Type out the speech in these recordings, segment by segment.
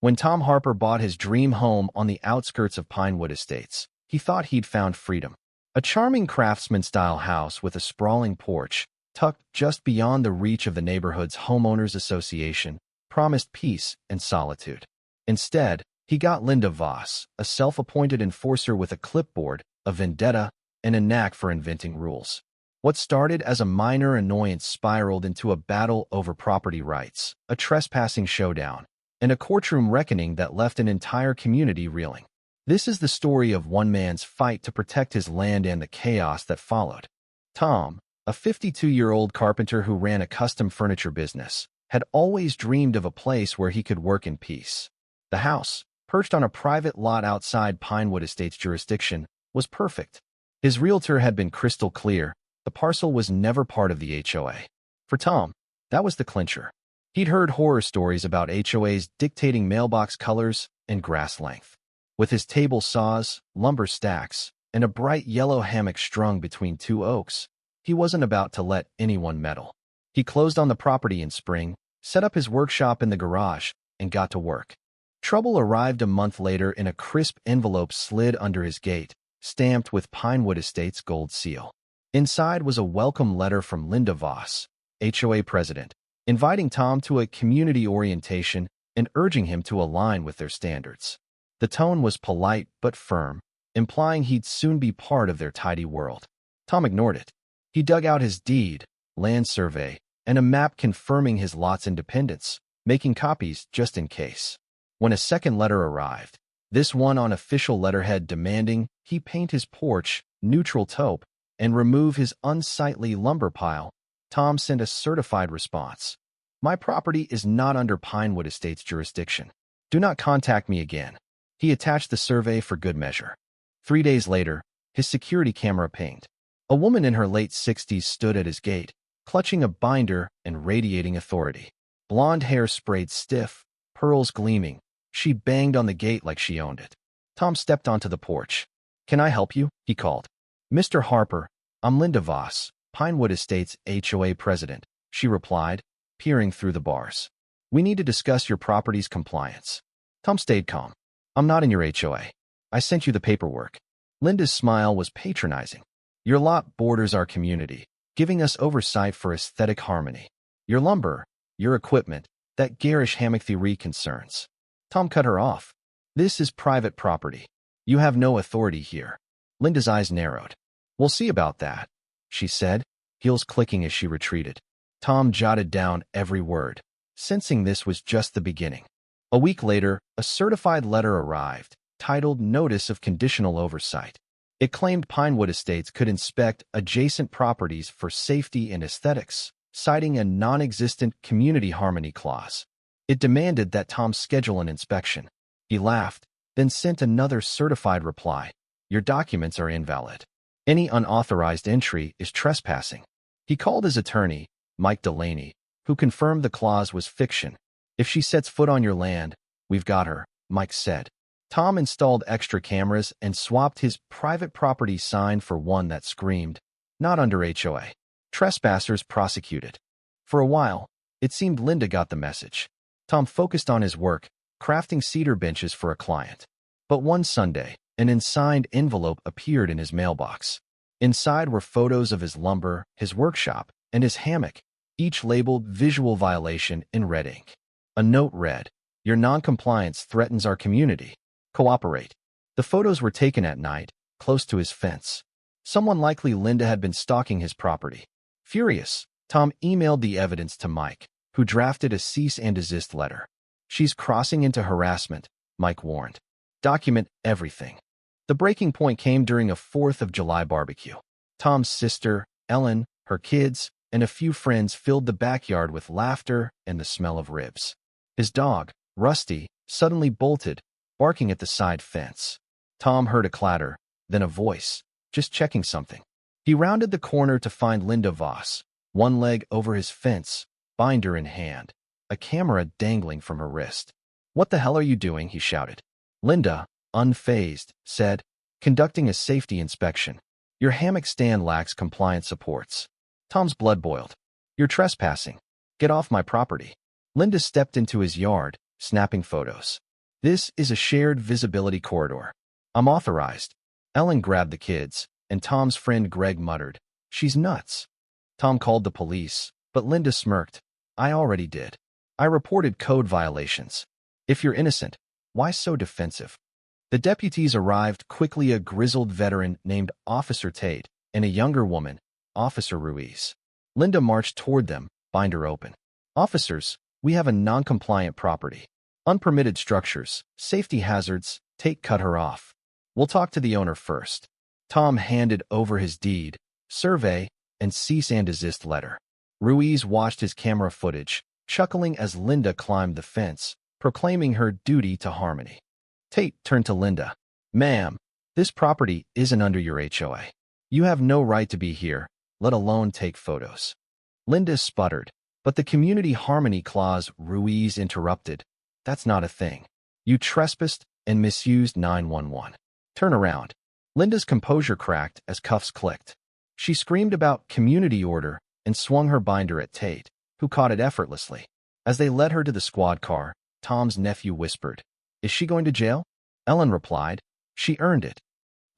When Tom Harper bought his dream home on the outskirts of Pinewood Estates, he thought he'd found freedom. A charming craftsman-style house with a sprawling porch, tucked just beyond the reach of the neighborhood's homeowners association, promised peace and solitude. Instead, he got Linda Voss, a self-appointed enforcer with a clipboard, a vendetta, and a knack for inventing rules. What started as a minor annoyance spiraled into a battle over property rights, a trespassing showdown, and a courtroom reckoning that left an entire community reeling. This is the story of one man's fight to protect his land and the chaos that followed. Tom, a 52-year-old carpenter who ran a custom furniture business, had always dreamed of a place where he could work in peace. The house, perched on a private lot outside Pinewood Estates jurisdiction, was perfect. His realtor had been crystal clear: the parcel was never part of the HOA. For Tom, that was the clincher. He'd heard horror stories about HOAs dictating mailbox colors and grass length. With his table saws, lumber stacks, and a bright yellow hammock strung between two oaks, he wasn't about to let anyone meddle. He closed on the property in spring, set up his workshop in the garage, and got to work. Trouble arrived a month later in a crisp envelope slid under his gate, stamped with Pinewood Estates' gold seal. Inside was a welcome letter from Linda Voss, HOA president, inviting Tom to a community orientation and urging him to align with their standards. The tone was polite but firm, implying he'd soon be part of their tidy world. Tom ignored it. He dug out his deed, land survey, and a map confirming his lot's independence, making copies just in case. When a second letter arrived, this one on official letterhead demanding he paint his porch neutral taupe and remove his unsightly lumber pile, Tom sent a certified response. "My property is not under Pinewood Estates jurisdiction. Do not contact me again." He attached the survey for good measure. 3 days later, his security camera pinged. A woman in her late 60s stood at his gate, clutching a binder and radiating authority. Blonde hair sprayed stiff, pearls gleaming. She banged on the gate like she owned it. Tom stepped onto the porch. "Can I help you?" he called. "Mr. Harper, I'm Linda Voss, Pinewood Estates HOA president," she replied, peering through the bars. "We need to discuss your property's compliance." Tom stayed calm. "I'm not in your HOA. I sent you the paperwork." Linda's smile was patronizing. "Your lot borders our community, giving us oversight for aesthetic harmony. Your lumber, your equipment, that garish hammock theory concerns." Tom cut her off. "This is private property. You have no authority here." Linda's eyes narrowed. "We'll see about that," she said, heels clicking as she retreated. Tom jotted down every word, sensing this was just the beginning. A week later, a certified letter arrived, titled Notice of Conditional Oversight. It claimed Pinewood Estates could inspect adjacent properties for safety and aesthetics, citing a non-existent community harmony clause. It demanded that Tom schedule an inspection. He laughed, then sent another certified reply. "Your documents are invalid. Any unauthorized entry is trespassing." He called his attorney, Mike Delaney, who confirmed the clause was fiction. "If she sets foot on your land, we've got her," Mike said. Tom installed extra cameras and swapped his private property sign for one that screamed, "Not under HOA. Trespassers prosecuted." For a while, it seemed Linda got the message. Tom focused on his work, crafting cedar benches for a client. But one Sunday, an unsigned envelope appeared in his mailbox. Inside were photos of his lumber, his workshop, and his hammock, each labeled visual violation in red ink. A note read, "Your noncompliance threatens our community. Cooperate." The photos were taken at night, close to his fence. Someone, likely Linda, had been stalking his property. Furious, Tom emailed the evidence to Mike, who drafted a cease and desist letter. "She's crossing into harassment," Mike warned. "Document everything." The breaking point came during a 4th of July barbecue. Tom's sister, Ellen, her kids, and a few friends filled the backyard with laughter and the smell of ribs. His dog, Rusty, suddenly bolted, barking at the side fence. Tom heard a clatter, then a voice, just checking something. He rounded the corner to find Linda Voss, one leg over his fence, binder in hand, a camera dangling from her wrist. "What the hell are you doing?" he shouted. Linda, unfazed, said, "Conducting a safety inspection. Your hammock stand lacks compliance supports." Tom's blood boiled. "You're trespassing. Get off my property." Linda stepped into his yard, snapping photos. This is a shared visibility corridor. I'm authorized. Ellen grabbed the kids, and Tom's friend Greg muttered, "She's nuts." Tom called the police, but Linda smirked. "I already did. I reported code violations. If you're innocent, why so defensive?" The deputies arrived quickly, a grizzled veteran named Officer Tate and a younger woman, Officer Ruiz. Linda marched toward them, binder open. "Officers, we have a non-compliant property. Unpermitted structures, safety hazards." Tate cut her off. "We'll talk to the owner first." Tom handed over his deed, survey, and cease and desist letter. Ruiz watched his camera footage, chuckling as Linda climbed the fence, proclaiming her duty to harmony. Tate turned to Linda. "Ma'am, this property isn't under your HOA. You have no right to be here, let alone take photos." Linda sputtered, "But the community harmony clause," Ruiz interrupted. "That's not a thing. You trespassed and misused 911. Turn around." Linda's composure cracked as cuffs clicked. She screamed about community order and swung her binder at Tate, who caught it effortlessly. As they led her to the squad car, Tom's nephew whispered, "Is she going to jail?" Ellen replied, "She earned it."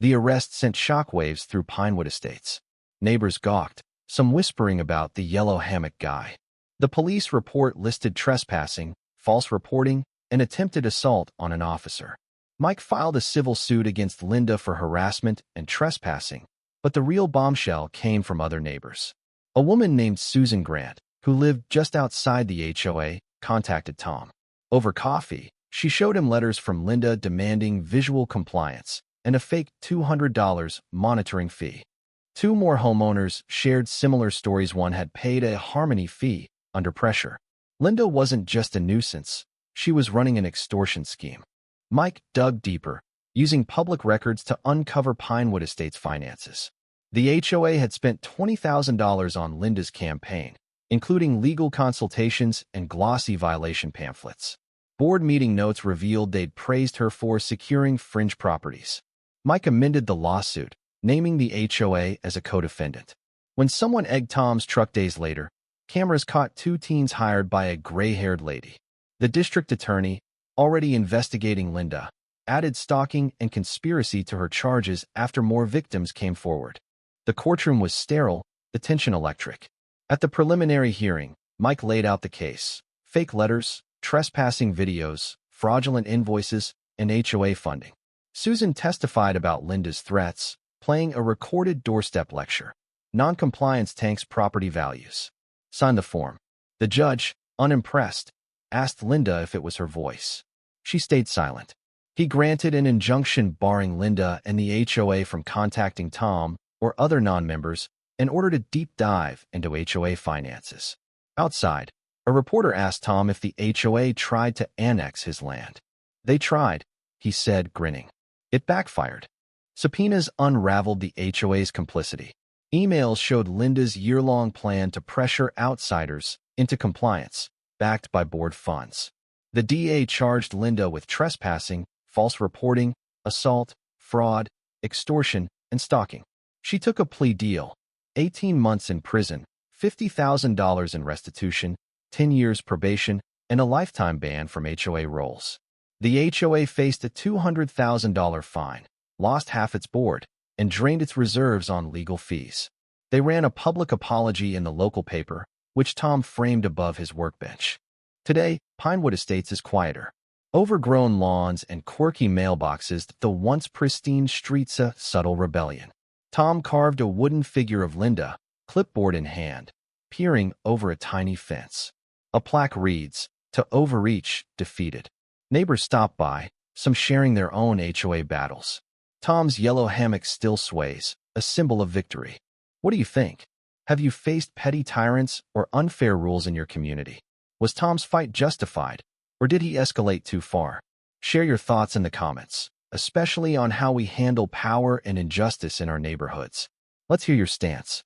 The arrest sent shockwaves through Pinewood Estates. Neighbors gawked, some whispering about the yellow hammock guy. The police report listed trespassing, false reporting, and attempted assault on an officer. Mike filed a civil suit against Linda for harassment and trespassing, but the real bombshell came from other neighbors. A woman named Susan Grant, who lived just outside the HOA, contacted Tom. Over coffee, she showed him letters from Linda demanding visual compliance and a fake $200 monitoring fee. Two more homeowners shared similar stories. One had paid a harmony fee under pressure. Linda wasn't just a nuisance. She was running an extortion scheme. Mike dug deeper, using public records to uncover Pinewood Estates' finances. The HOA had spent $20,000 on Linda's campaign, including legal consultations and glossy violation pamphlets. Board meeting notes revealed they'd praised her for securing fringe properties. Mike amended the lawsuit, naming the HOA as a co-defendant. When someone egged Tom's truck days later, cameras caught two teens hired by a gray-haired lady. The district attorney, already investigating Linda, added stalking and conspiracy to her charges after more victims came forward. The courtroom was sterile, the tension electric. At the preliminary hearing, Mike laid out the case: fake letters, trespassing videos, fraudulent invoices, and HOA funding. Susan testified about Linda's threats, playing a recorded doorstep lecture. Noncompliance tanks property values. Sign the form. The judge, unimpressed, asked Linda if it was her voice. She stayed silent. He granted an injunction barring Linda and the HOA from contacting Tom or other non-members and ordered a deep dive into HOA finances. Outside, a reporter asked Tom if the HOA tried to annex his land. "They tried," he said, grinning. "It backfired." Subpoenas unraveled the HOA's complicity. Emails showed Linda's year-long plan to pressure outsiders into compliance, backed by board funds. The DA charged Linda with trespassing, false reporting, assault, fraud, extortion, and stalking. She took a plea deal: 18 months in prison, $50,000 in restitution, 10 years probation, and a lifetime ban from HOA rolls. The HOA faced a $200,000 fine, lost half its board, and drained its reserves on legal fees. They ran a public apology in the local paper, which Tom framed above his workbench. Today, Pinewood Estates is quieter. Overgrown lawns and quirky mailboxes, the once pristine streets a subtle rebellion. Tom carved a wooden figure of Linda, clipboard in hand, peering over a tiny fence. A plaque reads, "To overreach, defeated." Neighbors stopped by, some sharing their own HOA battles. Tom's yellow hammock still sways, a symbol of victory. What do you think? Have you faced petty tyrants or unfair rules in your community? Was Tom's fight justified, or did he escalate too far? Share your thoughts in the comments, especially on how we handle power and injustice in our neighborhoods. Let's hear your stance.